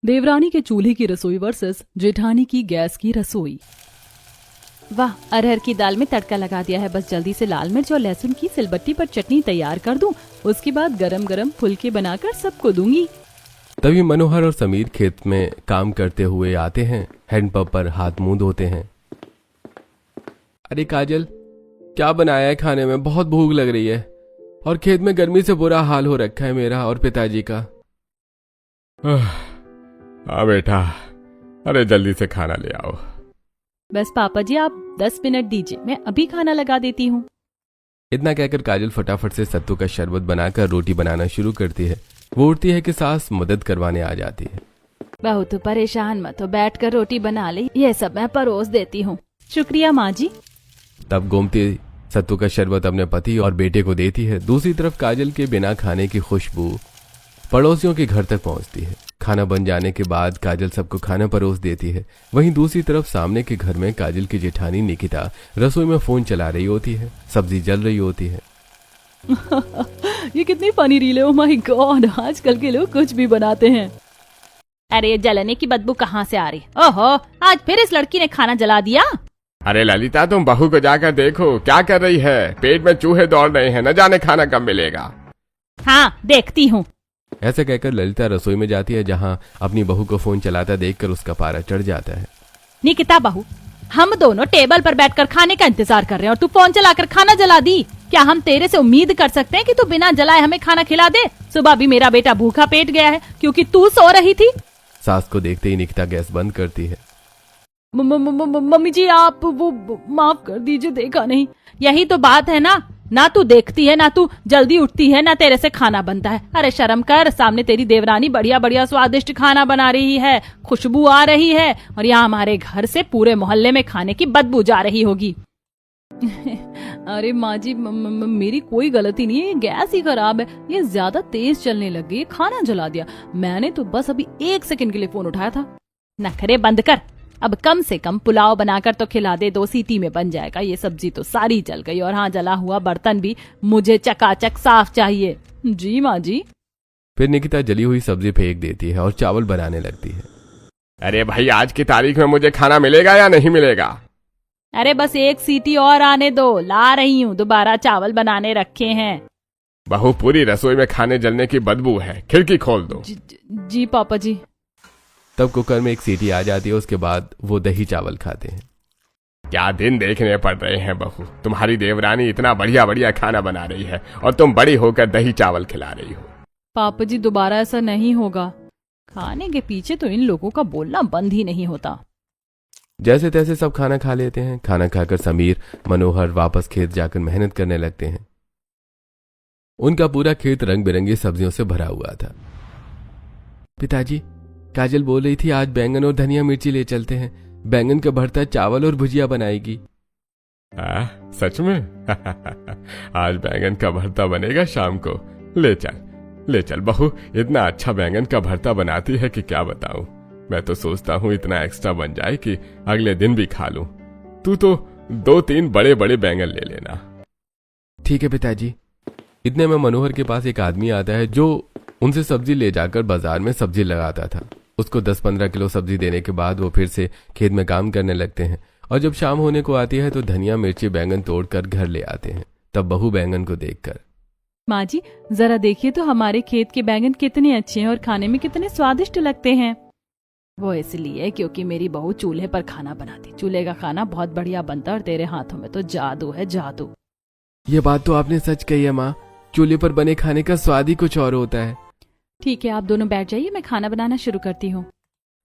देवरानी के चूल्हे की रसोई वर्सेस जेठानी की गैस की रसोई। वाह, अरहर की दाल में तड़का लगा दिया है। बस जल्दी से लाल मिर्च और लहसुन की सिलबट्टी पर चटनी तैयार कर दूं। उसके बाद गरम गरम फुलके बनाकर सबको दूंगी। तभी मनोहर और समीर खेत में काम करते हुए आते हैं। हैंडपंप पर हाथ मुंह धोते हैं। अरे काजल, क्या बनाया है खाने में? बहुत भूख लग रही है और खेत में गर्मी से बुरा हाल हो रखा है मेरा और पिताजी का। हाँ बेटा, अरे जल्दी से खाना ले आओ। बस पापा जी, आप 10 मिनट दीजिए, मैं अभी खाना लगा देती हूँ। इतना कहकर काजल फटाफट से सत्तू का शरबत बनाकर रोटी बनाना शुरू करती है। वो उठती है कि सास मदद करवाने आ जाती है। बहू तो परेशान मत हो, बैठ कर रोटी बना ले, ये सब मैं परोस देती हूँ। शुक्रिया माँ जी। तब गोमती सत्तू का शरबत अपने पति और बेटे को देती है। दूसरी तरफ काजल के बिना खाने की खुशबू पड़ोसियों के घर तक पहुंचती है। खाना बन जाने के बाद काजल सबको खाना परोस देती है। वहीं दूसरी तरफ सामने के घर में काजल की जेठानी निकिता रसोई में फोन चला रही होती है। सब्जी जल रही होती है। ये कितनी फनी रील है। ओह माय गॉड, आजकल के लोग कुछ भी बनाते हैं। अरे जलने की बदबू कहाँ से आ रही? ओहो, आज फिर इस लड़की ने खाना जला दिया। अरे ललिता, तुम बहू को जाकर देखो क्या कर रही है। पेट में चूहे दौड़ रहे हैं, न जाने खाना कब मिलेगा। हाँ, देखती हूँ। ऐसे कहकर ललिता रसोई में जाती है, जहां अपनी बहू को फोन चलाता देखकर उसका पारा चढ़ जाता है। निकिता बहू, हम दोनों टेबल पर बैठकर खाने का इंतजार कर रहे हैं और तू फोन चलाकर खाना जला दी। क्या हम तेरे से उम्मीद कर सकते हैं कि तू बिना जलाए हमें खाना खिला दे? सुबह भी मेरा बेटा भूखा पेट गया है क्योंकि तू सो रही थी। सास को देखते ही निकिता गैस बंद करती है। मम्मी जी, आप वो माफ कर दीजिए, देखा नहीं। यही तो बात है ना तू देखती है, ना तू जल्दी उठती है, ना तेरे से खाना बनता है। अरे शर्म कर, सामने तेरी देवरानी बढ़िया बढ़िया स्वादिष्ट खाना बना रही है, खुशबू आ रही है और यहाँ हमारे घर से पूरे मोहल्ले में खाने की बदबू जा रही होगी। अरे माँ जी, मेरी कोई गलती नहीं है, ये गैस ही खराब है, ये ज्यादा तेज चलने लग गई, खाना जला दिया। मैंने तो बस अभी 1 सेकंड के लिए फोन उठाया था। नखरे बंद कर, अब कम से कम पुलाव बनाकर तो खिला दे, 2 सीटी में बन जाएगा। ये सब्जी तो सारी जल गई और हाँ, जला हुआ बर्तन भी मुझे चकाचक साफ चाहिए। जी माँ जी। फिर निकिता जली हुई सब्जी फेंक देती है और चावल बनाने लगती है। अरे भाई, आज की तारीख में मुझे खाना मिलेगा या नहीं मिलेगा? अरे बस 1 सीटी और आने दो, ला रही हूँ, दोबारा चावल बनाने रखे हैं। बहू, पूरी रसोई में खाने जलने की बदबू है, खिड़की खोल दो। जी पापा जी। तब कुकर में 1 सीटी आ जाती है। उसके बाद वो दही चावल खाते हैं। क्या दिन देखने पड़ रहे हैं बहू। तुम्हारी देवरानी इतना बढ़िया बढ़िया खाना बना रही है और तुम बड़ी होकर दही चावल खिला रही हो। पापा जी, दोबारा ऐसा नहीं होगा। खाने के पीछे तो इन लोगों का बोलना बंद ही नहीं होता। जैसे तैसे सब खाना खा लेते हैं। खाना खाकर समीर मनोहर वापस खेत जाकर मेहनत करने लगते हैं। उनका पूरा खेत रंग बिरंगी सब्जियों से भरा हुआ था। पिताजी, काजल बोल रही थी आज बैंगन और धनिया मिर्ची ले चलते हैं। बैंगन का भरता, चावल और भुजिया बनाएगी। सच में? आज बैंगन का भरता बनेगा शाम को। ले चल बहू, इतना अच्छा बैंगन का भरता बनाती है कि क्या बताऊं। मैं तो सोचता हूँ इतना एक्स्ट्रा बन जाए कि अगले दिन भी खा लूं। तू तो 2-3 बड़े बड़े बैंगन ले लेना। ठीक है पिताजी। इतने में मनोहर के पास एक आदमी आता है जो उनसे सब्जी ले जाकर बाजार में सब्जी लगाता था। उसको 10-15 किलो सब्जी देने के बाद वो फिर से खेत में काम करने लगते हैं और जब शाम होने को आती है तो धनिया मिर्ची बैंगन तोड़कर घर ले आते हैं। तब बहू बैंगन को देखकर, माँ जी जरा देखिए तो हमारे खेत के बैंगन कितने अच्छे हैं और खाने में कितने स्वादिष्ट लगते हैं। वो इसलिए क्योंकि मेरी बहू चूल्हे पर खाना बनाती। चूल्हे का खाना बहुत बढ़िया बनता और तेरे हाथों में तो जादू है, जादू। ये बात तो आपने सच कही है माँ। चूल्हे पर बने खाने का स्वाद ही कुछ और होता है। ठीक है, आप दोनों बैठ जाइए, मैं खाना बनाना शुरू करती हूँ।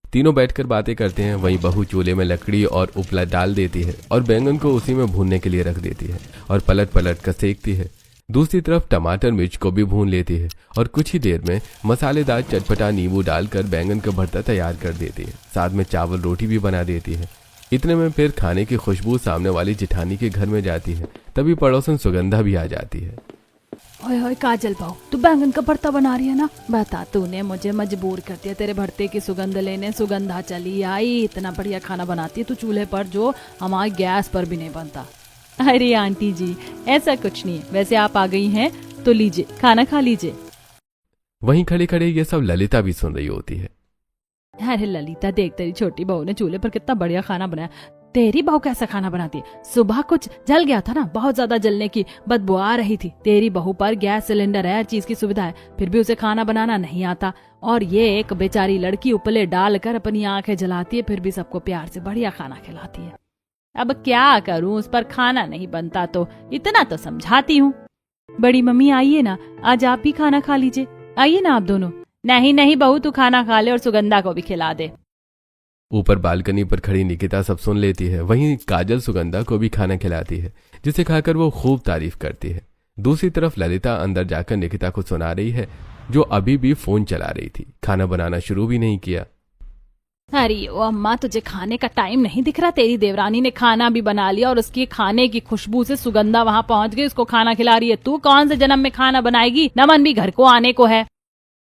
तीनों बैठकर बातें करते हैं। वहीं बहू चूल्हे में लकड़ी और उपला डाल देती है और बैंगन को उसी में भूनने के लिए रख देती है और पलट पलट कर सेकती है। दूसरी तरफ टमाटर मिर्च को भी भून लेती है और कुछ ही देर में मसालेदार चटपटा नींबू डालकर बैंगन का भरता तैयार कर देती है। साथ में चावल रोटी भी बना देती है। इतने में फिर खाने की खुशबू सामने वाली जेठानी के घर में जाती है। तभी पड़ोसन सुगंधा भी आ जाती है। ओए ओए काजल बहू, तू बैंगन का भरता बना रही है ना? बता, तूने मुझे मजबूर कर दिया तेरे भरते की सुगंध लेने। सुगंधा चली आई, इतना बढ़िया खाना बनाती है तू चूल्हे पर जो हमारे गैस पर भी नहीं बनता। अरे आंटी जी, ऐसा कुछ नहीं है। वैसे आप आ गई हैं तो लीजिए, खाना खा लीजिए। वहीं खड़े खड़े ये सब ललिता भी सुन रही होती है। अरे ललिता देख, तेरी छोटी बहू ने चूल्हे पर कितना बढ़िया खाना बनाया। तेरी बहू कैसा खाना बनाती है? सुबह कुछ जल गया था ना, बहुत ज्यादा जलने की बदबू आ रही थी। तेरी बहू पर गैस सिलेंडर है, हर चीज की सुविधा है, फिर भी उसे खाना बनाना नहीं आता। और ये एक बेचारी लड़की उपले डालकर अपनी आंखें जलाती है, फिर भी सबको प्यार से बढ़िया खाना खिलाती है। अब क्या करूं, उस पर खाना नहीं बनता तो इतना तो समझाती हूँ। बड़ी मम्मी आइए ना, आज आप भी खाना खा लीजिए, आइए ना आप दोनों। नहीं नहीं बहू, तू खाना खा ले और सुगंधा को भी खिला दे। ऊपर बालकनी पर खड़ी निकिता सब सुन लेती है। वहीं काजल सुगंधा को भी खाना खिलाती है, जिसे खाकर वो खूब तारीफ करती है। दूसरी तरफ ललिता अंदर जाकर निकिता को सुना रही है, जो अभी भी फोन चला रही थी, खाना बनाना शुरू भी नहीं किया। अरे ओ अम्मा, तुझे खाने का टाइम नहीं दिख रहा? तेरी देवरानी ने खाना भी बना लिया और उसकी खाने की खुशबू से सुगंधा वहां पहुंच गई, उसको खाना खिला रही है। तू कौन से जन्म में खाना बनाएगी? नमन भी घर को आने को है।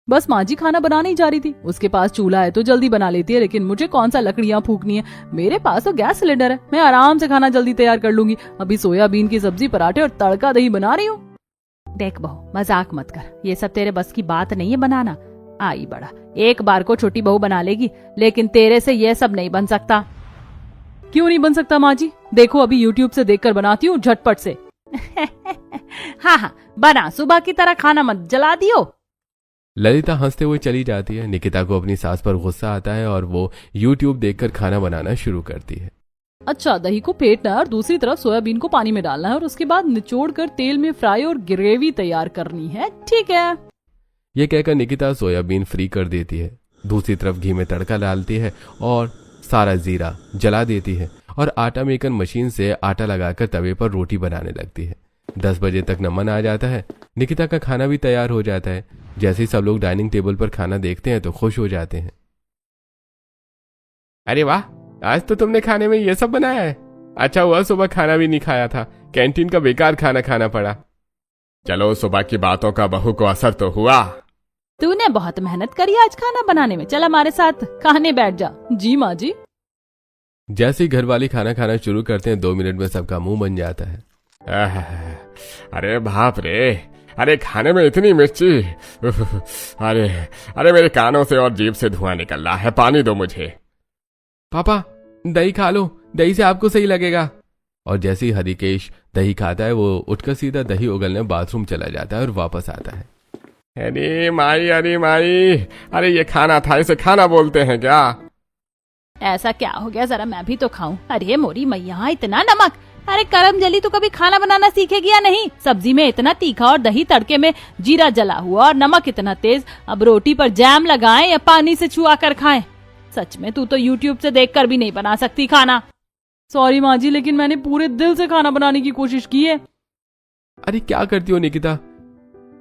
बस माँ जी खाना बनाने ही जा रही थी, उसके पास चूल्हा है तो जल्दी बना लेती है, लेकिन मुझे कौन सा लकड़ियाँ फूकनी है? मेरे पास तो गैस सिलेंडर है, मैं आराम से खाना जल्दी तैयार कर लूंगी। अभी सोयाबीन की सब्जी, पराठे और तड़का दही बना रही हूँ। देख बहू, मजाक मत कर, ये सब तेरे बस की बात नहीं है बनाना। आई बड़ा, एक बार को छोटी बहू बना लेगी, लेकिन तेरे से ये सब नहीं बन सकता। क्यों नहीं बन सकता माँ जी? देखो अभी YouTube से देखकर बनाती हूँ झटपट से। हाँ हाँ बना, सुबह की तरह खाना मत जला दियो। ललिता हंसते हुए चली जाती है। निकिता को अपनी सास पर गुस्सा आता है और वो YouTube देखकर खाना बनाना शुरू करती है। अच्छा, दही को फेंटना है और दूसरी तरफ सोयाबीन को पानी में डालना है और उसके बाद निचोड़ कर तेल में फ्राई और ग्रेवी तैयार करनी है। ठीक है, ये कहकर निकिता सोयाबीन फ्री कर देती है। दूसरी तरफ घी में तड़का डालती है और सारा जीरा जला देती है और आटा मेकर मशीन से आटा लगाकर तवे पर रोटी बनाने लगती है। 10 बजे तक नमन आ जाता है। निकिता का खाना भी तैयार हो जाता है। जैसे ही सब लोग डाइनिंग टेबल पर खाना देखते हैं तो खुश हो जाते हैं। अरे वाह, आज तो तुमने खाने में ये सब बनाया है। अच्छा हुआ सुबह खाना भी नहीं खाया था, कैंटीन का बेकार खाना खाना पड़ा। चलो, सुबह की बातों का बहू को असर तो हुआ। तूने बहुत मेहनत करी आज खाना बनाने में, चल हमारे साथ खाने बैठ जा। जी माँ जी। जैसे ही घर वाले खाना खाना शुरू करते हैं 2 मिनट में सबका मुंह बन जाता है। अरे बाप रे, अरे खाने में इतनी मिर्ची। अरे अरे मेरे कानों से और जीभ से धुआं निकल रहा है, पानी दो मुझे। पापा दही खा लो, दही से आपको सही लगेगा। और जैसे ही हरिकेश दही खाता है वो उठकर सीधा दही उगलने बाथरूम चला जाता है और वापस आता है। अरे माई, अरे माई, अरे ये खाना था, इसे खाना बोलते हैं क्या? ऐसा क्या हो गया, जरा मैं भी तो खाऊं। अरे मोरी मैया, इतना नमक! अरे करम जली, तू कभी खाना बनाना सीखेगी या नहीं? सब्जी में इतना तीखा और दही तड़के में जीरा जला हुआ और नमक इतना तेज। अब रोटी पर जैम लगाएं या पानी से छुआ कर खाएं? सच में तू तो YouTube से देखकर भी नहीं बना सकती खाना। सॉरी माँ जी, लेकिन मैंने पूरे दिल से खाना बनाने की कोशिश की है। अरे क्या करती हो निकिता,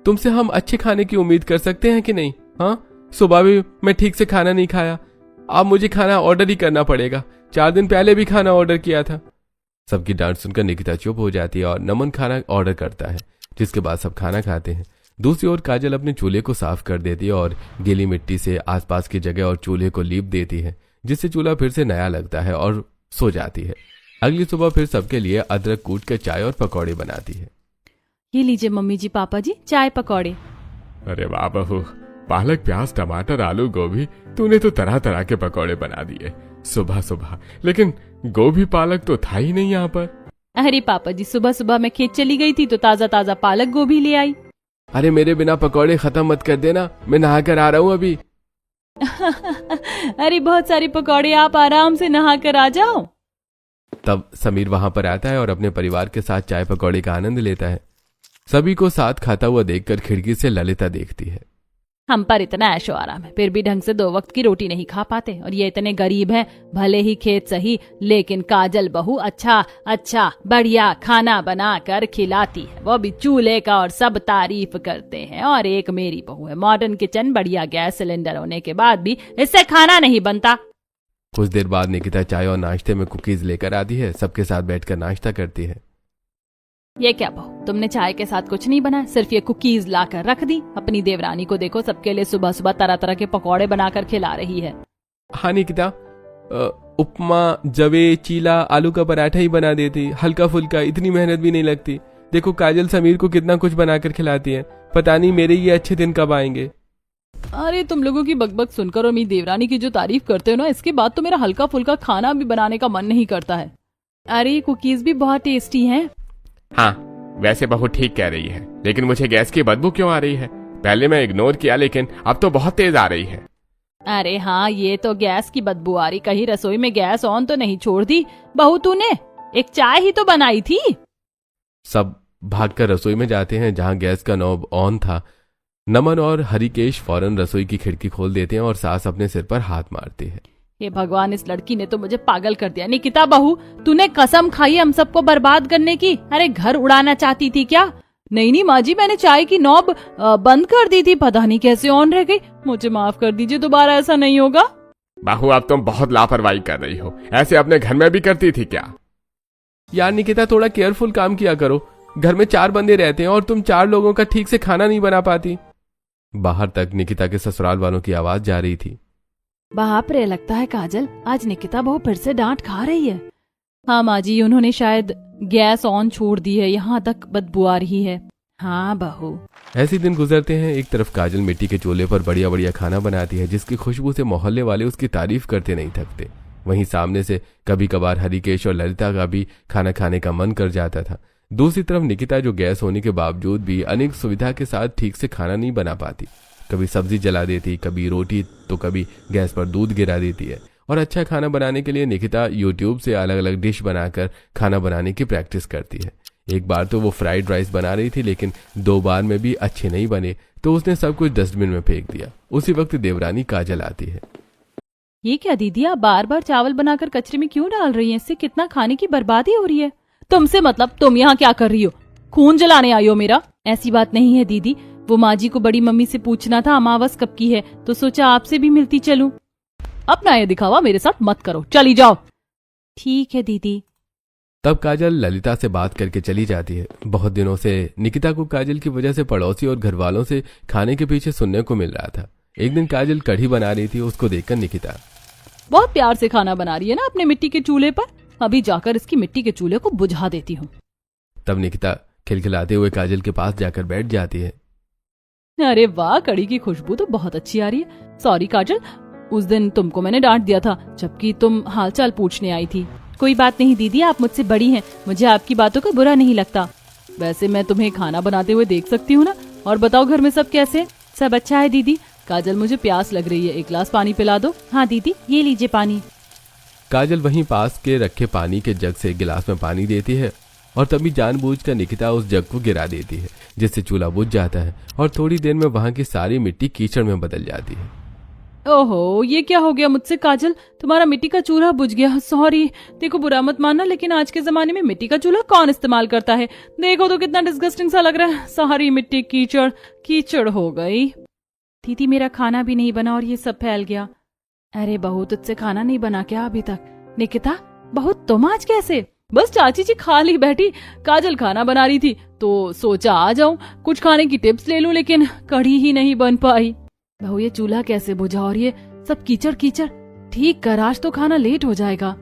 तुमसे हम अच्छे खाने की उम्मीद कर सकते हैं कि नहीं? हाँ, सुबह भी मैं ठीक से खाना नहीं खाया, अब मुझे खाना ऑर्डर ही करना पड़ेगा। 4 दिन पहले भी खाना ऑर्डर किया था। सबकी डांट सुनकर निकिता चुप हो जाती है और नमन खाना ऑर्डर करता है, जिसके बाद सब खाना खाते हैं। दूसरी ओर काजल अपने चूल्हे को साफ कर देती है और गीली मिट्टी से आसपास की जगह और चूल्हे को लीप देती है, जिससे चूल्हा फिर से नया लगता है और सो जाती है। अगली सुबह फिर सबके लिए अदरक कूट कर चाय और पकौड़े बनाती है। ये लीजिए मम्मी जी, पापा जी, चाय पकौड़े। अरे वाह बहू, पालक, प्याज, टमाटर, आलू, गोभी, तूने तो तरह तरह के पकौड़े बना दिए सुबह सुबह। लेकिन गोभी पालक तो था ही नहीं यहाँ पर। अरे पापा जी, सुबह सुबह मैं खेत चली गई थी तो ताजा ताजा पालक गोभी ले आई। अरे मेरे बिना पकौड़े खत्म मत कर देना, मैं नहा कर आ रहा हूँ अभी। अरे बहुत सारे पकौड़े, आप आराम से नहा कर आ जाओ। तब समीर वहां पर आता है और अपने परिवार के साथ चाय पकौड़े का आनंद लेता है। सभी को साथ खाता हुआ देखकर खिड़की से ललिता देखती है। हम पर इतना ऐशो आराम है, फिर भी ढंग से 2 वक्त की रोटी नहीं खा पाते और ये इतने गरीब हैं। भले ही खेत सही, लेकिन काजल बहू अच्छा बढ़िया खाना बना कर खिलाती है, वो भी चूल्हे का, और सब तारीफ करते हैं। और एक मेरी बहू है, मॉडर्न किचन, बढ़िया गैस सिलेंडर होने के बाद भी इससे खाना नहीं बनता। कुछ देर बाद निकिता चाय और नाश्ते में कुकीज लेकर आती है। सबके साथ बैठकर नाश्ता करती है। ये क्या बहू, तुमने चाय के साथ कुछ नहीं बनाया, सिर्फ ये कुकीज लाकर रख दी। अपनी देवरानी को देखो, सबके लिए सुबह सुबह तरह तरह के पकौड़े बनाकर खिला रही है। हाँ निकिता, उपमा, जवे, चीला, आलू का पराठा ही बना देती, हल्का फुल्का, इतनी मेहनत भी नहीं लगती। देखो काजल समीर को कितना कुछ बनाकर खिलाती है, पता नहीं मेरे ये अच्छे दिन कब आएंगे। अरे तुम लोगों की बकबक सुनकर और मेरी देवरानी की जो तारीफ करते हो ना, इसके बाद तो मेरा हल्का फुल्का खाना भी बनाने का मन नहीं करता है। अरे कुकीज भी बहुत टेस्टी हैं। हाँ, वैसे बहू ठीक कह रही है, लेकिन मुझे गैस की बदबू क्यों आ रही है? पहले मैं इग्नोर किया, लेकिन अब तो बहुत तेज आ रही है। अरे हाँ, ये तो गैस की बदबू आ रही। कहीं रसोई में गैस ऑन तो नहीं छोड़ दी बहू तूने? एक चाय ही तो बनाई थी। सब भागकर रसोई में जाते हैं जहां गैस का नॉब ऑन था। नमन और हरिकेश फौरन रसोई की खिड़की खोल देते हैं और सास अपने सिर पर हाथ मारती है। हे भगवान, इस लड़की ने तो मुझे पागल कर दिया। निकिता बहू, तूने कसम खाई हम सबको बर्बाद करने की? अरे घर उड़ाना चाहती थी क्या? नहीं माँ जी, मैंने चाय की नॉब बंद कर दी थी, पता नहीं कैसे ऑन रह गई। मुझे माफ कर दीजिए, दोबारा ऐसा नहीं होगा। बहू, अब तुम बहुत लापरवाही कर रही हो। ऐसे अपने घर में भी करती थी क्या? यार निकिता, थोड़ा केयरफुल काम किया करो। घर में 4 बंदे रहते हैं और तुम 4 लोगों का ठीक से खाना नहीं बना पाती। बाहर तक निकिता के ससुराल वालों की आवाज जा रही थी। बाप रे, लगता है काजल आज निकिता बहू फिर से डांट खा रही है। हाँ माँ जी, उन्होंने शायद गैस ऑन छोड़ दी है, यहाँ तक बदबू आ रही है। हाँ बहू। ऐसे दिन गुजरते हैं। एक तरफ काजल मिट्टी के चूल्हे पर बढ़िया बढ़िया खाना बनाती है, जिसकी खुशबू से मोहल्ले वाले उसकी तारीफ करते नहीं थकते। वहीं सामने से कभी कभार हरिकेश और ललिता का भी खाना खाने का मन कर जाता था। दूसरी तरफ निकिता, जो गैस होने के बावजूद भी अनेक सुविधा के साथ ठीक से खाना नहीं बना पाती। कभी सब्जी जला देती, कभी रोटी, तो कभी गैस पर दूध गिरा देती है। और अच्छा खाना बनाने के लिए निकिता यूट्यूब से अलग अलग डिश बनाकर खाना बनाने की प्रैक्टिस करती है। एक बार तो वो फ्राइड राइस बना रही थी, लेकिन 2 बार में भी अच्छे नहीं बने, तो उसने सब कुछ डस्टबिन में फेंक दिया। उसी वक्त देवरानी काजल आती है। ये क्या दीदी, आप बार बार चावल बनाकर कचरे में क्यों डाल रही हैं? इससे कितना खाने की बर्बादी हो रही है। तुमसे मतलब, तुम यहाँ क्या कर रही हो? खून जलाने आई हो मेरा? ऐसी बात नहीं है दीदी, वो माँ जी को बड़ी मम्मी से पूछना था अमावस कब की है, तो सोचा आपसे भी मिलती चलूं। अपना ये दिखावा मेरे साथ मत करो, चली जाओ। ठीक है दीदी। तब काजल ललिता से बात करके चली जाती है। बहुत दिनों से निकिता को काजल की वजह से पड़ोसी और घर वालों से खाने के पीछे सुनने को मिल रहा था। एक दिन काजल कढ़ी बना रही थी, उसको देखकर निकिता, बहुत प्यार से खाना बना रही है ना अपने मिट्टी के चूल्हे पर, अभी जाकर इसकी मिट्टी के चूल्हे को बुझा देती हूँ। तब निकिता खिलखिलाते हुए काजल के पास जाकर बैठ जाती है। अरे वाह, कढ़ी की खुशबू तो बहुत अच्छी आ रही है। सॉरी काजल, उस दिन तुमको मैंने डांट दिया था, जबकि तुम हालचाल पूछने आई थी। कोई बात नहीं दीदी, आप मुझसे बड़ी हैं, मुझे आपकी बातों का बुरा नहीं लगता। वैसे मैं तुम्हें खाना बनाते हुए देख सकती हूँ ना। और बताओ, घर में सब कैसे? सब अच्छा है दीदी। काजल, मुझे प्यास लग रही है, 1 गिलास पानी पिला दो। हाँ दीदी, ये लीजिए पानी। काजल वहीं पास के रखे पानी के जग से 1 गिलास में पानी देती है और तभी जानबूझकर निकिता उस जग को गिरा देती है, जिससे चूल्हा बुझ जाता है और थोड़ी देर में वहां की सारी मिट्टी कीचड़ में बदल जाती है। ओहो, ये क्या हो गया मुझसे काजल? तुम्हारा मिट्टी का चूल्हा बुझ गया। सॉरी, देखो बुरा मत मानना, लेकिन आज के जमाने में मिट्टी का चूल्हा कौन इस्तेमाल करता है? देखो तो कितना डिस्गस्टिंग सा लग रहा है। सारी मिट्टी कीचड़ कीचड़ हो गई। दीदी, मेरा खाना भी नहीं बना और ये सब फैल गया। अरे बहू, तुझसे खाना नहीं बना क्या अभी तक? निकिता बहू, तुम आज कैसे? बस चाची जी खाली बैठी, काजल खाना बना रही थी तो सोचा आ जाऊं, कुछ खाने की टिप्स ले लूं, लेकिन कढ़ी ही नहीं बन पाई। बहू, ये चूल्हा कैसे बुझा और ये सब कीचड़ कीचड़? ठीक कर, आज तो खाना लेट हो जाएगा।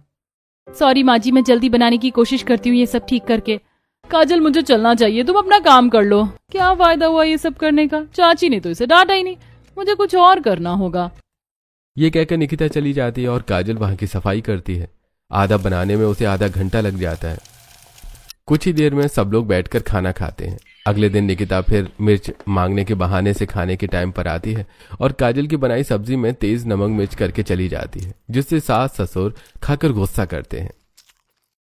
सॉरी माँ जी, मैं जल्दी बनाने की कोशिश करती हूँ ये सब ठीक करके। काजल, मुझे चलना चाहिए, तुम अपना काम कर लो। क्या फायदा हुआ ये सब करने का? चाची ने तो इसे डांटा ही नहीं, मुझे कुछ और करना होगा। ये कहकर निकिता चली जाती है और काजल वहां की सफाई करती है। आधा बनाने में उसे आधा घंटा लग जाता है। कुछ ही देर में सब लोग बैठकर खाना खाते हैं। अगले दिन निकिता फिर मिर्च मांगने के बहाने से खाने के टाइम पर आती है और काजल की बनाई सब्जी में तेज नमक मिर्च करके चली जाती है, जिससे सास ससुर खाकर गुस्सा करते हैं।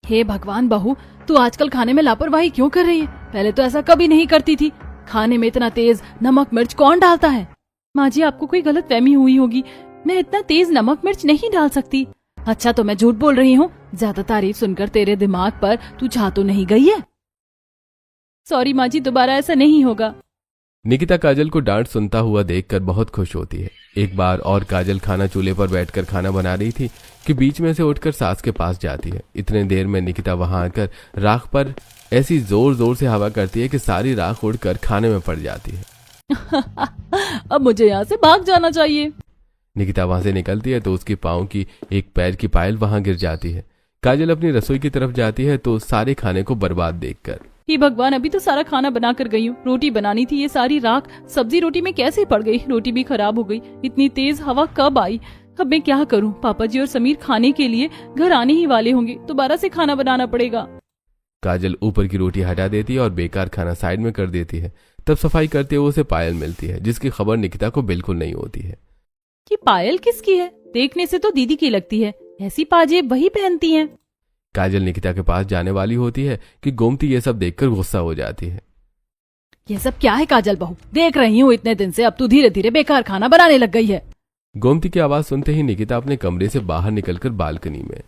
हे भगवान बहू, तू आजकल खाने में लापरवाही क्यों कर रही है? पहले तो ऐसा कभी नहीं करती थी। खाने में इतना तेज नमक मिर्च कौन डालता है? माँ जी, आपको कोई गलत फहमी हुई होगी, मैं इतना तेज नमक मिर्च नहीं डाल सकती। अच्छा, तो मैं झूठ बोल रही हूँ? ज्यादा तारीफ सुनकर तेरे दिमाग पर तू छा तो नहीं गई है? सॉरी माँ जी, दोबारा ऐसा नहीं होगा। निकिता काजल को डांट सुनता हुआ देखकर बहुत खुश होती है। एक बार और काजल खाना चूल्हे पर बैठकर खाना बना रही थी कि बीच में से उठकर सास के पास जाती है। इतने देर में निकिता वहां आकर राख पर ऐसी जोर जोर से हवा करती है कि सारी राख उड़कर खाने में पड़ जाती है। अब मुझे यहाँ से भाग जाना चाहिए। निकिता वहां से निकलती है तो उसकी पाँव की एक पैर की पायल वहां गिर जाती है। काजल अपनी रसोई की तरफ जाती है तो सारे खाने को बर्बाद देखकर, हे भगवान, अभी तो सारा खाना बना कर गई हूँ। रोटी बनानी थी, ये सारी राख सब्जी रोटी में कैसे पड़ गई? रोटी भी खराब हो गई। इतनी तेज हवा कब आई? अब मैं क्या करूँ? पापा जी और समीर खाने के लिए घर आने ही वाले होंगे, दोबारा से खाना बनाना पड़ेगा। काजल ऊपर की रोटी हटा देती है और बेकार खाना साइड में कर देती है। तब सफाई करते हुए उसे पायल मिलती है, जिसकी खबर निकिता को बिल्कुल नहीं होती है। ये पायल किसकी है? देखने से तो दीदी की लगती है। ऐसी पाजेब वही पहनती हैं। काजल निकिता के पास जाने वाली होती है कि गोमती ये सब देखकर गुस्सा हो जाती है। ये सब क्या है काजल बहू? देख रही हूँ इतने दिन से, अब तू धीरे धीरे बेकार खाना बनाने लग गई है। गोमती की आवाज सुनते ही निकिता अपने कमरे से बाहर निकलकर बालकनी में।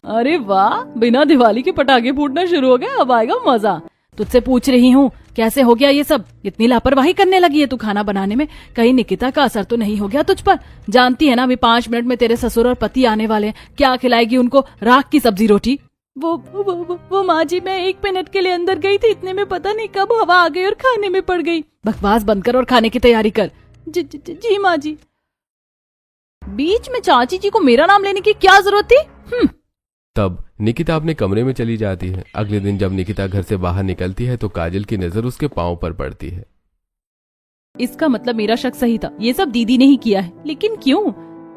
अरे वाह, बिना दिवाली के पटाखे फूटना शुरू हो गया, अब आएगा मजा। तुझसे पूछ रही हूँ कैसे हो गया ये सब? इतनी लापरवाही करने लगी है तू खाना बनाने में। कहीं निकिता का असर तो नहीं हो गया तुझ पर? जानती है ना अभी 5 मिनट में तेरे ससुर और पति आने वाले हैं। क्या खिलाएगी उनको? राख की सब्जी रोटी? वो माँ जी, मैं 1 मिनट के लिए अंदर गई थी, इतने में पता नहीं कब हवा आ गई और खाने में पड़ गई। बकवास बंद कर और खाने की तैयारी कर। जी माँ जी। बीच में चाची जी को मेरा नाम लेने की क्या जरूरत थी? तब निकिता अपने कमरे में चली जाती है। अगले दिन जब निकिता घर से बाहर निकलती है तो काजल की नजर उसके पांव पर पड़ती है। इसका मतलब मेरा शक सही था, ये सब दीदी ने ही किया है। लेकिन क्यों?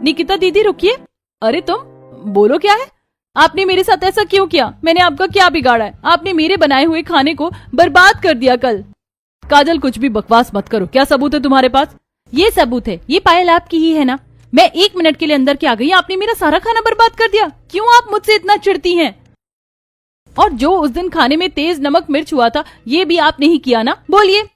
निकिता दीदी रुकिए। अरे तुम बोलो, क्या है? आपने मेरे साथ ऐसा क्यों किया? मैंने आपका क्या बिगाड़ा है? आपने मेरे बनाए हुए खाने को बर्बाद कर दिया कल। काजल, कुछ भी बकवास मत करो। क्या सबूत है तुम्हारे पास? ये सबूत है, ये पायल आपकी ही है ना? मैं 1 मिनट के लिए अंदर क्या गई, आपने मेरा सारा खाना बर्बाद कर दिया। क्यों आप मुझसे इतना चिढ़ती हैं? और जो उस दिन खाने में तेज नमक मिर्च हुआ था, ये भी आपने ही किया ना? बोलिए।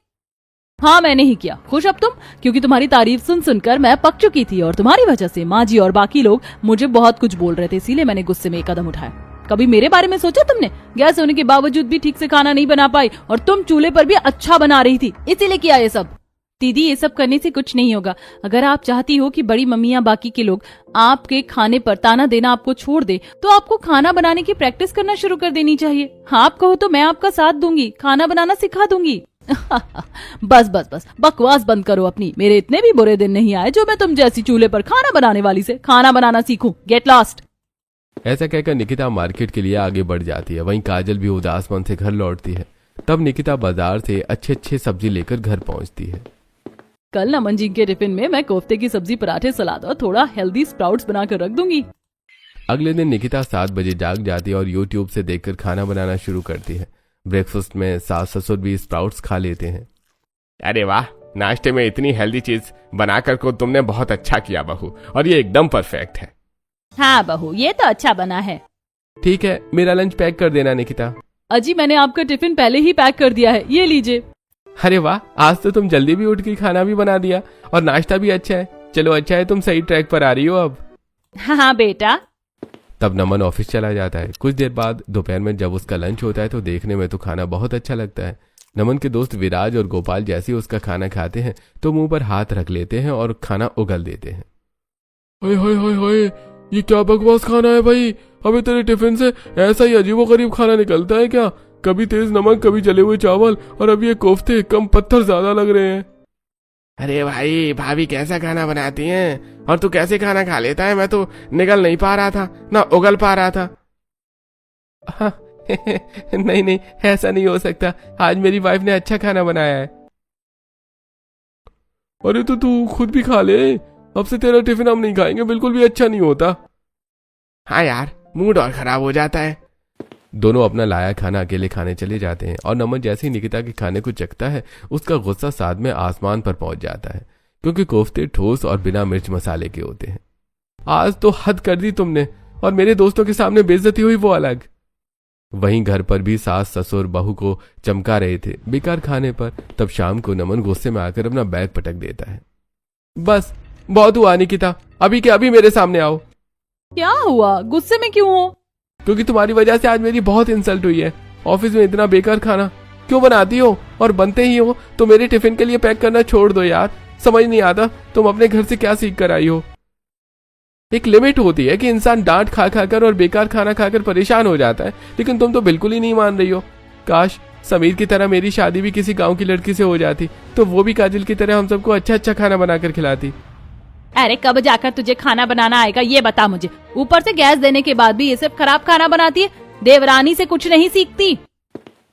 हाँ, मैंने ही किया। खुश अब तुम? क्योंकि तुम्हारी तारीफ सुन सुनकर मैं पक चुकी थी और तुम्हारी वजह से माँ जी और बाकी लोग मुझे बहुत कुछ बोल रहे थे, इसीलिए मैंने गुस्से में एक कदम उठाया। कभी मेरे बारे में सोचा तुमने? गैस होने के बावजूद भी ठीक से खाना नहीं बना पाई और तुम चूल्हे पर भी अच्छा बना रही थी, इसीलिए किया ये सब। दीदी, ये सब करने से कुछ नहीं होगा। अगर आप चाहती हो कि बड़ी मम्मी या बाकी के लोग आपके खाने पर ताना देना आपको छोड़ दे, तो आपको खाना बनाने की प्रैक्टिस करना शुरू कर देनी चाहिए। हाँ, आप कहो तो मैं आपका साथ दूंगी, खाना बनाना सिखा दूंगी। बस बस बस, बकवास बंद करो अपनी। मेरे इतने भी बुरे दिन नहीं आए जो मैं तुम जैसी चूल्हे पर खाना बनाने वाली से खाना बनाना सीखूं। Get lost. ऐसा कहकर निकिता मार्केट के लिए आगे बढ़ जाती है। वहीं काजल भी उदास मन से घर लौटती है। तब निकिता बाजार से अच्छे सब्जी लेकर घर पहुंचती है। कल नमन जी के टिफिन में मैं कोफ्ते की सब्जी, पराठे, सलाद और थोड़ा हेल्दी स्प्राउट्स बनाकर रख दूंगी। अगले दिन निकिता 7 बजे जाग जाती है और यूट्यूब से देखकर खाना बनाना शुरू करती है। ब्रेकफास्ट में सास ससुर भी स्प्राउट्स खा लेते हैं। अरे वाह, नाश्ते में इतनी हेल्दी चीज बनाकर को तुमने बहुत अच्छा किया बहू, और ये एकदम परफेक्ट है। हाँ बहू, ये तो अच्छा बना है। ठीक है, मेरा लंच पैक कर देना निकिता। अजी, मैंने आपका टिफिन पहले ही पैक कर दिया है, ये लीजिए। अरे वाह, आज तो तुम जल्दी भी उठ के खाना भी बना दिया और नाश्ता भी अच्छा है। चलो, अच्छा है तुम सही ट्रैक पर आ रही हो अब। हाँ बेटा। तब नमन ऑफिस चला जाता है। कुछ देर बाद दोपहर में जब उसका लंच होता है तो देखने में तो खाना बहुत अच्छा लगता है। नमन के दोस्त विराज और गोपाल जैसे ही उसका खाना खाते हैं तो मुंह पर हाथ रख लेते हैं और खाना उगल देते हैं। हाय हाय हाय हाय, ये क्या बकवास खाना है भाई? अबे तेरे टिफिन से ऐसा ही अजीबोगरीब खाना निकलता है क्या? कभी तेज नमक, कभी जले हुए चावल, और अब ये कोफ्ते कम पत्थर ज्यादा लग रहे हैं। अरे भाई, भाभी कैसा खाना बनाती हैं और तू कैसे खाना खा लेता है? मैं तो निगल नहीं पा रहा था, ना उगल पा रहा था। हाँ, नहीं, ऐसा नहीं हो सकता। आज मेरी वाइफ ने अच्छा खाना बनाया है। अरे तो तू खुद भी खा ले, अब से तेरा टिफिन हम नहीं खाएंगे, बिल्कुल भी अच्छा नहीं होता। हाँ यार, मूड और खराब हो जाता है। दोनों अपना लाया खाना अकेले खाने चले जाते हैं और नमन जैसे ही निकिता के खाने को चखता है उसका गुस्सा साथ में आसमान पर पहुंच जाता है, क्योंकि कोफ्ते ठोस और बिना मिर्च मसाले के होते हैं। आज तो हद कर दी तुमने, और मेरे दोस्तों के सामने बेइज्जती हुई वो अलग। वहीं घर पर भी सास ससुर बहू को चमका रहे थे बेकार खाने पर। तब शाम को नमन गुस्से में आकर अपना बैग पटक देता है। बस बहुत हुआ निकिता, अभी के अभी मेरे सामने आओ। क्या हुआ? गुस्से में क्यों हो? क्योंकि तुम्हारी वजह से आज मेरी बहुत इंसल्ट हुई है। ऑफिस में इतना बेकार खाना क्यों बनाती हो, और बनते ही हो तो मेरे टिफिन के लिए पैक करना छोड़ दो यार। समझ नहीं आता तुम अपने घर से क्या सीख कर आई हो। एक लिमिट होती है कि इंसान डांट खा खाकर और बेकार खाना खाकर परेशान हो जाता है, लेकिन तुम तो बिल्कुल ही नहीं मान रही हो। काश समीर की तरह मेरी शादी भी किसी गांव की लड़की से हो जाती, तो वो भी काजल की तरह हम सबको अच्छा अच्छा खाना बनाकर खिलाती। अरे कब जाकर तुझे खाना बनाना आएगा ये बता मुझे। ऊपर से गैस देने के बाद भी ये सब खराब खाना बनाती है। देवरानी से कुछ नहीं सीखती।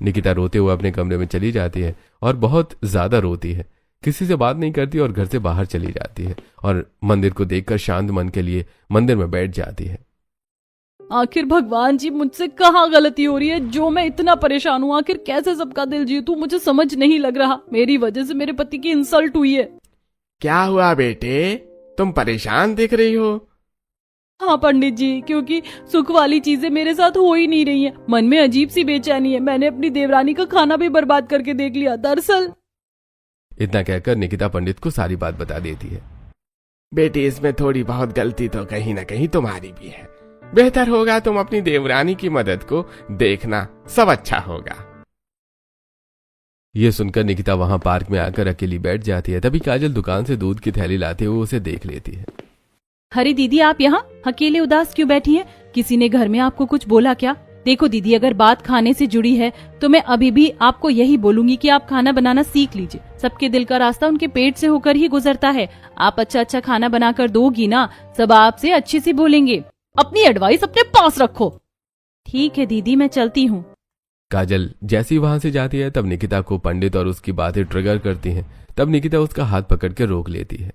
निकिता रोते हुए अपने कमरे में चली जाती है और बहुत ज्यादा रोती है। किसी से बात नहीं करती और घर से बाहर चली जाती है और मंदिर को देखकर शांत मन के लिए मंदिर में बैठ जाती है। आखिर भगवान जी मुझसे कहाँ गलती हो रही है जो मैं इतना परेशान हूँ। आखिर कैसे सबका दिल जीतूं मुझे समझ नहीं लग रहा। मेरी वजह से मेरे पति की इंसल्ट हुई है। क्या हुआ बेटे, तुम परेशान दिख रही हो? हाँ पंडित जी, क्योंकि सुख वाली चीजें मेरे साथ हो ही नहीं रही है। मन में अजीब सी बेचैनी है। मैंने अपनी देवरानी का खाना भी बर्बाद करके देख लिया। दरअसल इतना कहकर निकिता पंडित को सारी बात बता देती है। बेटी, इसमें थोड़ी बहुत गलती तो कहीं ना कहीं तुम्हारी भी है। बेहतर होगा तुम अपनी देवरानी की मदद को देखना, सब अच्छा होगा। ये सुनकर निकिता वहां पार्क में आकर अकेली बैठ जाती है। तभी काजल दुकान से दूध की थैली लाते हुए उसे देख लेती है। अरे दीदी, आप यहाँ अकेले उदास क्यों बैठी हैं? किसी ने घर में आपको कुछ बोला क्या? देखो दीदी, अगर बात खाने से जुड़ी है तो मैं अभी भी आपको यही बोलूंगी कि आप खाना बनाना सीख लीजिए। सबके दिल का रास्ता उनके पेट से होकर ही गुजरता है। आप अच्छा अच्छा खाना बनाकर दोगी ना, सब आपसे अच्छे से बोलेंगे। अपनी एडवाइस अपने पास रखो। ठीक है दीदी, मैं चलती हूँ। काजल जैसे ही वहां से जाती है तब निकिता को पंडित और उसकी बातें ट्रिगर करती हैं। तब निकिता उसका हाथ पकड़ के रोक लेती है।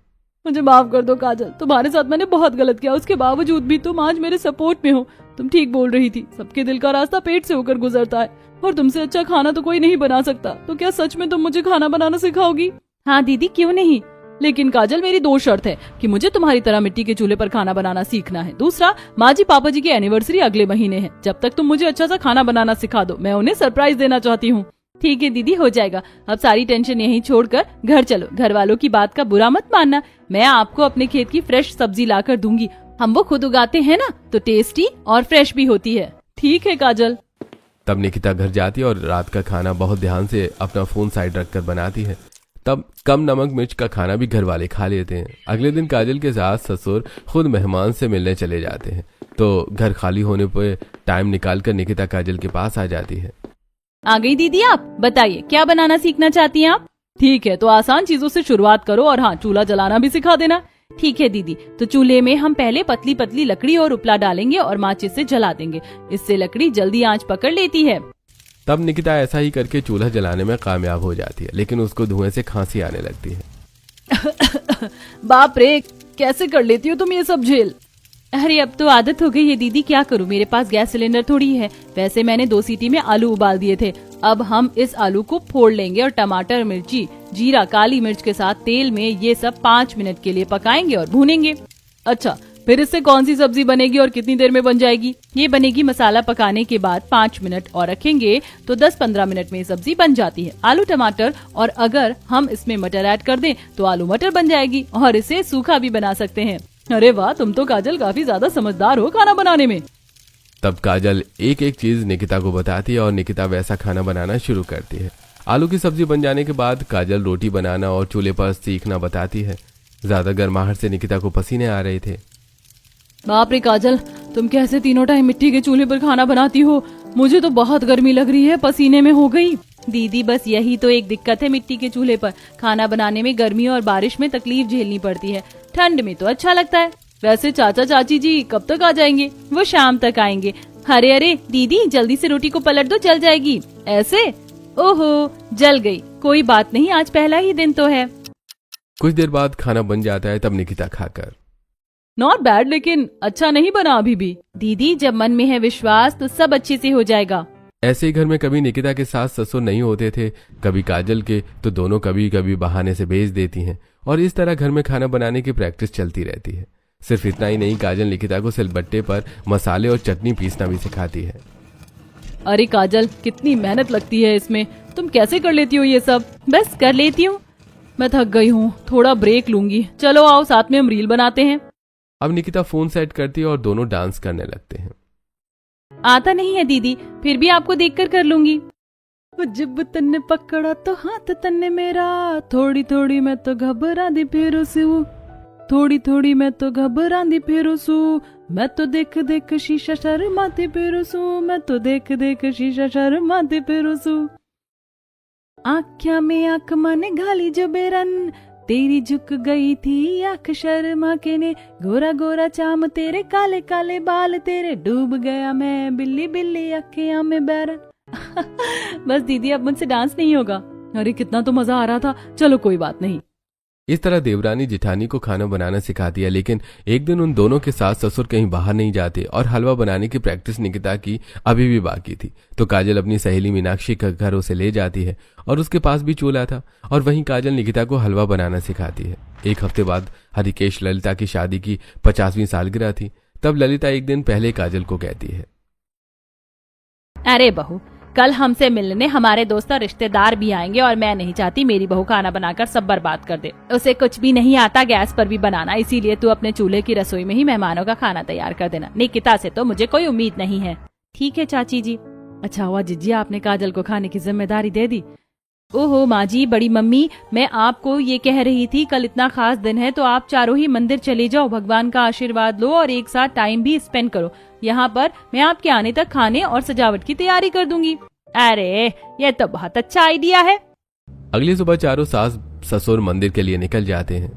मुझे माफ कर दो काजल, तुम्हारे साथ मैंने बहुत गलत किया। उसके बावजूद भी तुम आज मेरे सपोर्ट में हो। तुम ठीक बोल रही थी, सबके दिल का रास्ता पेट से होकर गुजरता है और तुमसे अच्छा खाना तो कोई नहीं बना सकता। तो क्या सच में तुम मुझे खाना बनाना सिखाओगी? हाँ दीदी, क्यों नहीं। लेकिन काजल, मेरी दो शर्त है कि मुझे तुम्हारी तरह मिट्टी के चूल्हे पर खाना बनाना सीखना है। दूसरा, माँ जी पापा जी की एनिवर्सरी अगले महीने है। जब तक तुम मुझे अच्छा सा खाना बनाना सिखा दो, मैं उन्हें सरप्राइज देना चाहती हूँ। ठीक है दीदी, हो जाएगा। अब सारी टेंशन यहीं छोड़कर घर चलो। घर वालों की बात का बुरा मत मानना। मैं आपको अपने खेत की फ्रेश सब्जी लाकर दूंगी। हम वो खुद उगाते हैं ना, तो टेस्टी और फ्रेश भी होती है। ठीक है काजल। तब निकिता घर जाती है और रात का खाना बहुत ध्यान से अपना फोन साइड रखकर बनाती है। तब कम नमक मिर्च का खाना भी घर वाले खा लेते हैं। अगले दिन काजल के सास ससुर खुद मेहमान से मिलने चले जाते हैं। तो घर खाली होने पर टाइम निकालकर निकिता काजल के पास आ जाती है। आ गई दीदी, आप बताइए क्या बनाना सीखना चाहती हैं आप? ठीक है, तो आसान चीजों से शुरुआत करो और हाँ, चूल्हा जलाना भी सिखा देना। ठीक है दीदी, तो चूल्हे में हम पहले पतली पतली लकड़ी और उपला डालेंगे और माचिस से जला देंगे। इससे लकड़ी जल्दी आंच पकड़ लेती है। तब निकिता ऐसा ही करके चूल्हा जलाने में कामयाब हो जाती है, लेकिन उसको धुएं से खांसी आने लगती है। बाप रे, कैसे कर लेती हो तुम ये सब झेल? अरे अब तो आदत हो गई है दीदी, क्या करूं, मेरे पास गैस सिलेंडर थोड़ी है। वैसे मैंने 2 सीटी में आलू उबाल दिए थे। अब हम इस आलू को फोड़ लेंगे और टमाटर, मिर्ची, जीरा, काली मिर्च के साथ तेल में ये सब 5 मिनट के लिए पकाएंगे और भूनेंगे। अच्छा, फिर इससे कौन सी सब्जी बनेगी और कितनी देर में बन जाएगी? ये बनेगी मसाला पकाने के बाद 5 मिनट और रखेंगे तो 10-15 मिनट में सब्जी बन जाती है। आलू टमाटर, और अगर हम इसमें मटर ऐड कर दें तो आलू मटर बन जाएगी और इसे सूखा भी बना सकते हैं। अरे वाह, तुम तो काजल काफी ज्यादा समझदार हो खाना बनाने में। तब काजल एक एक चीज निकिता को बताती है और निकिता वैसा खाना बनाना शुरू करती है। आलू की सब्जी बन जाने के बाद काजल रोटी बनाना और चूल्हे पर सीखना बताती है। ज्यादा गर्माहट से निकिता को पसीने आ रहे थे। बाप रे काजल, तुम कैसे तीनों टाइम मिट्टी के चूल्हे पर खाना बनाती हो? मुझे तो बहुत गर्मी लग रही है, पसीने में हो गई। दीदी बस यही तो एक दिक्कत है मिट्टी के चूल्हे पर खाना बनाने में। गर्मी और बारिश में तकलीफ झेलनी पड़ती है, ठंड में तो अच्छा लगता है। वैसे चाचा चाची जी कब तक आ जाएंगे? वो शाम तक आएंगे। अरे अरे दीदी, जल्दी से रोटी को पलट दो, जल जाएगी। ऐसे? ओहो, जल गई। कोई बात नहीं, आज पहला ही दिन तो है। कुछ देर बाद खाना बन जाता है। तब निकिता खाकर, नॉट बैड, लेकिन अच्छा नहीं बना अभी भी। दीदी, जब मन में है विश्वास तो सब अच्छे से हो जाएगा। ऐसे ही घर में कभी निकिता के सास ससुर नहीं होते थे, कभी काजल के, तो दोनों कभी कभी बहाने से भेज देती हैं और इस तरह घर में खाना बनाने की प्रैक्टिस चलती रहती है। सिर्फ इतना ही नहीं, काजल निकिता को सिलबट्टे पर मसाले और चटनी पीसना भी सिखाती है। अरे काजल, कितनी मेहनत लगती है इसमें, तुम कैसे कर लेती हो ये सब? बस कर लेती हूँ, मैं थक गई हूँ, थोड़ा ब्रेक लूंगी। चलो आओ, साथ में हम रील बनाते हैं। अब निकिता फोन सेट करती है और दोनों डांस करने लगते हैं। आता नहीं है दीदी, फिर भी आपको देखकर कर लूंगी। जब तन्ने पकड़ा तो हाथ तन्ने मेरा, थोड़ी थोड़ी मैं तो घबरा दी फिर उसू, थोड़ी थोड़ी मैं तो घबरा दी फिर उसू, मैं तो देख देख शीशा शर्माती फिर उसू, मैं तो देख देख शीशा शर्माती फिर उसू। आँख्या में आँख माने घाली जो बेरन, तेरी झुक गई थी आँख शर्मा के ने, गोरा गोरा चाम तेरे, काले काले बाल तेरे, डूब गया मैं बिल्ली बिल्ली अखियां में बैरन। बस दीदी अब मुझसे डांस नहीं होगा। अरे कितना तो मजा आ रहा था, चलो कोई बात नहीं। इस तरह देवरानी जिठानी को खाना बनाना सिखा दिया, लेकिन एक दिन उन दोनों के सास ससुर कहीं बाहर नहीं जाते और हलवा बनाने की प्रैक्टिस निकिता की अभी भी बाकी थी। तो काजल अपनी सहेली मीनाक्षी का घर उसे ले जाती है और उसके पास भी चूल्हा था और वहीं काजल निकिता को हलवा बनाना सिखाती है। एक हफ्ते बाद हरिकेश ललिता की शादी की 50वीं सालगिरह थी। तब ललिता एक दिन पहले काजल को कहती है, अरे बहू, कल हमसे मिलने हमारे दोस्त और रिश्तेदार भी आएंगे और मैं नहीं चाहती मेरी बहू खाना बनाकर सब बर्बाद कर दे। उसे कुछ भी नहीं आता गैस पर भी बनाना, इसीलिए तू अपने चूल्हे की रसोई में ही मेहमानों का खाना तैयार कर देना। निकिता से तो मुझे कोई उम्मीद नहीं है। ठीक है चाची जी। अच्छा हुआ जिज्जी आपने काजल को खाने की जिम्मेदारी दे दी। ओहो माँ जी, बड़ी मम्मी, मैं आपको ये कह रही थी कल इतना खास दिन है तो आप चारों ही मंदिर चले जाओ, भगवान का आशीर्वाद लो और एक साथ टाइम भी स्पेंड करो। यहाँ पर मैं आपके आने तक खाने और सजावट की तैयारी कर दूंगी। अरे ये तो बहुत अच्छा आइडिया है। अगली सुबह चारों सास ससुर मंदिर के लिए निकल जाते हैं।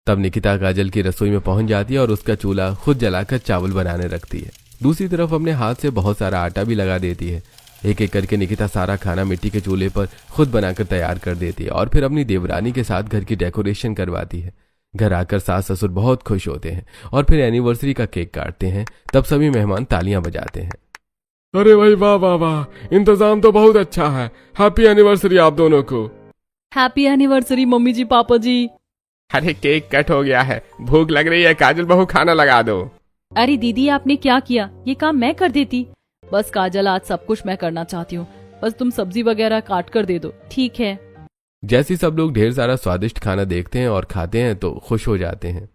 तब निकिता काजल की रसोई में पहुंच जाती है और उसका चूल्हा खुद जलाकर चावल बनाने रखती है। दूसरी तरफ अपने हाथ से बहुत सारा आटा भी लगा देती है। एक एक करके निकिता सारा खाना मिट्टी के चूल्हे पर खुद बनाकर तैयार कर देती है और फिर अपनी देवरानी के साथ घर की डेकोरेशन करवाती है। घर आकर सास ससुर बहुत खुश होते हैं और फिर एनिवर्सरी का केक काटते हैं। तब सभी मेहमान तालियां बजाते हैं। अरे भाई वाह वाह वाह, इंतजाम तो बहुत अच्छा है। हैप्पी एनिवर्सरी आप दोनों को। हैप्पी एनिवर्सरी मम्मी जी, पापा जी। अरे केक कट हो गया है, भूख लग रही है, काजल बहू खाना लगा दो। अरे दीदी आपने क्या किया, ये काम मैं कर देती। बस काजल आज सब कुछ मैं करना चाहती हूँ, बस तुम सब्जी वगैरह काट कर दे दो। ठीक है। जैसे सब लोग ढेर सारा स्वादिष्ट खाना देखते हैं और खाते हैं तो खुश हो जाते हैं।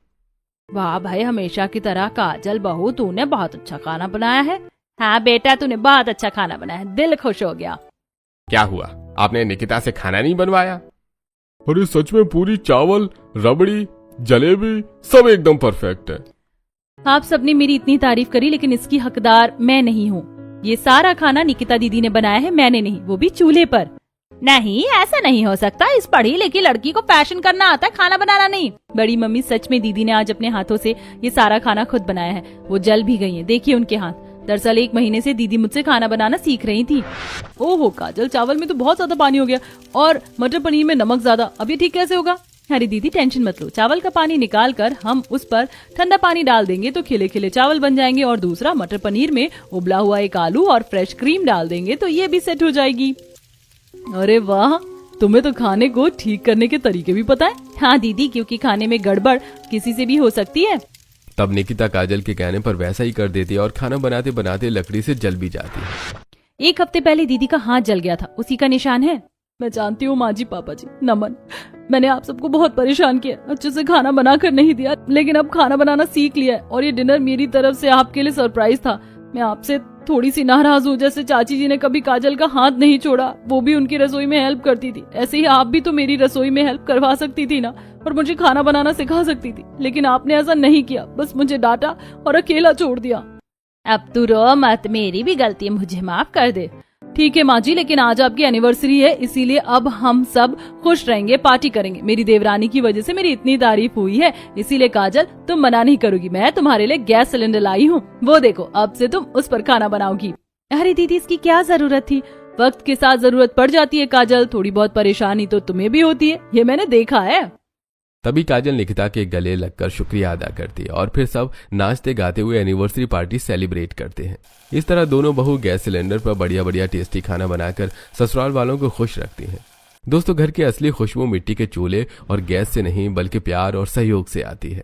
वाह भाई, हमेशा की तरह काजल बहू तूने बहुत अच्छा खाना बनाया है। हाँ बेटा, तूने बहुत अच्छा खाना बनाया है, दिल खुश हो गया। क्या हुआ, आपने निकिता से खाना नहीं बनवाया? अरे सच में पूरी चावल, रबड़ी, जलेबी सब एकदम परफेक्ट है। आप सबने मेरी इतनी तारीफ करी, लेकिन इसकी हकदार मैं नहीं हूँ। ये सारा खाना निकिता दीदी ने बनाया है, मैंने नहीं, वो भी चूल्हे पर। नहीं, ऐसा नहीं हो सकता। इस पढ़ी लिखी लड़की को फैशन करना आता है, खाना बनाना नहीं। बड़ी मम्मी, सच में दीदी ने आज अपने हाथों से ये सारा खाना खुद बनाया है। वो जल भी गई है, देखिए उनके हाथ। दरअसल 1 महीने से दीदी मुझसे खाना बनाना सीख रही थी। ओहो काजल, चावल में तो बहुत ज्यादा पानी हो गया और मटर पनीर में नमक ज्यादा। अब ये ठीक कैसे होगा? अरे दीदी टेंशन मत लो, चावल का पानी निकाल कर हम उस पर ठंडा पानी डाल देंगे तो खिले खिले चावल बन जाएंगे। और दूसरा, मटर पनीर में उबला हुआ एक आलू और फ्रेश क्रीम डाल देंगे तो ये भी सेट हो जाएगी। अरे वाह, तुम्हें तो खाने को ठीक करने के तरीके भी पता है। हाँ दीदी, क्योंकि खाने में गड़बड़ किसी से भी हो सकती है। तब निकिता काजल के कहने पर वैसा ही कर देती है और खाना बनाते बनाते लकड़ी से जल भी जाती है। 1 हफ्ते पहले दीदी का हाथ जल गया था, उसी का निशान है। मैं जानती हूँ माँ जी, पापा जी, नमन, मैंने आप सबको बहुत परेशान किया, अच्छे से खाना बना कर नहीं दिया, लेकिन अब खाना बनाना सीख लिया है और ये डिनर मेरी तरफ से आपके लिए सरप्राइज था। मैं आपसे थोड़ी सी नाराज हूँ। जैसे चाची जी ने कभी काजल का हाथ नहीं छोड़ा, वो भी उनकी रसोई में हेल्प करती थी, ऐसे ही आप भी तो मेरी रसोई में हेल्प करवा सकती थी ना, और मुझे खाना बनाना सिखा सकती थी। लेकिन आपने ऐसा नहीं किया, बस मुझे डांटा और अकेला छोड़ दिया। अब तू रो मत, मेरी भी गलती है, मुझे माफ कर दे। ठीक है माँ जी, लेकिन आज आपकी एनिवर्सरी है, इसीलिए अब हम सब खुश रहेंगे, पार्टी करेंगे। मेरी देवरानी की वजह से मेरी इतनी तारीफ हुई है, इसीलिए काजल तुम मना नहीं करोगी। मैं तुम्हारे लिए गैस सिलेंडर लाई हूँ, वो देखो, अब से तुम उस पर खाना बनाओगी। अरे दीदी, इसकी क्या जरूरत थी? वक्त के साथ जरूरत पड़ जाती है काजल, थोड़ी बहुत परेशानी तो तुम्हें भी होती है, ये मैंने देखा है। तभी काजल निकिता के गले लगकर शुक्रिया अदा करती है और फिर सब नाचते गाते हुए एनिवर्सरी पार्टी सेलिब्रेट करते हैं। इस तरह दोनों बहू गैस सिलेंडर पर बढ़िया बढ़िया टेस्टी खाना बनाकर ससुराल वालों को खुश रखती हैं। दोस्तों, घर की असली खुशबू मिट्टी के चूल्हे और गैस से नहीं बल्कि प्यार और सहयोग से आती है।